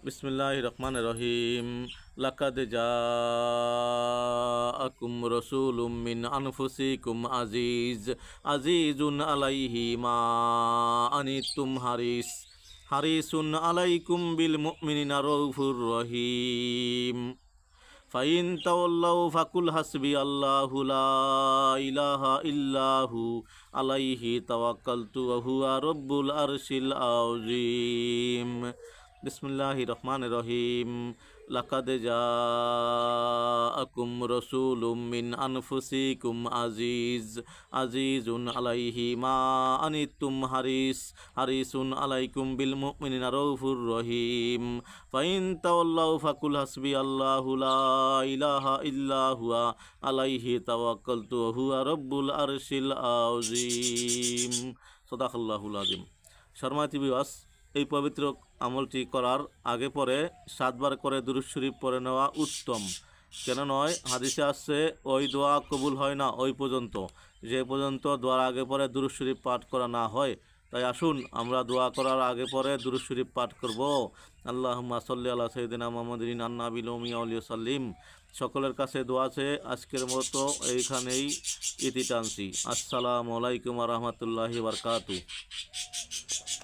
বিসমিল্লাহির রহমানির রহিম। লাকাদ জাআকুম রাসূলুম মিন আনফুসিকুম আজিজুন আলাইহি মা আনিতুম হারিসুন আলাইকুম বিল মুমিনিনা রাউফুর রহিম। ফাইন তাওয়াল্লাউ ফাকুল হাসবি আল্লাহু লা ইলাহা ইল্লাহু আলাইহি তাওয়াক্কালতু ওয়া হুয়া রব্বুল আরশিল আযীম। বিসমিল্লাহির রহমানির রহিম। লাকাদ জাআকুম রাসূলুম মিন আনফুসিকুম আজিজুন আলাইহি মা আনিতুম হারিসুন আলাইকুম বিল মুমিনিনা রাউফুর রহিম। ফাইন তাওয়াল্লাউ ফাকুল হাসবি আল্লাহু লা ইলাহা ইল্লা হুয়া আলাইহি তাওয়াক্কালতু ওয়া হুয়া রব্বুল আরশিল আযীম। সাদাকাল্লাহুল আযীম। সম্মানিত ভিউয়ার্স, এই পবিত্র আমলটি করার আগে পরে 7 বার করে দুরূদ শরীফ পড়ে নেওয়া উত্তম। কেন নয়, হাদিসে আসছে ওই দোয়া কবুল হয় না ওই পর্যন্ত যে পর্যন্ত দোয়ার আগে পরে দুরূদ শরীফ পাঠ করা না হয়। তাই আসুন আমরা দোয়া করার আগে পরে দুরূদ শরীফ পাঠ করব। আল্লাহুম্মা সাল্লি আলা সাইয়্যিদিনা মুহাম্মাদিন আন-নাবিয়্যিল উম্মি ওয়া আলিহি সাল্লিম। সকলের কাছে দোয়া আছে। আজকের মতো এইখানেই ইতি টানছি। আসসালামু আলাইকুম ওয়া রাহমাতুল্লাহি ওয়া বারাকাতুহু।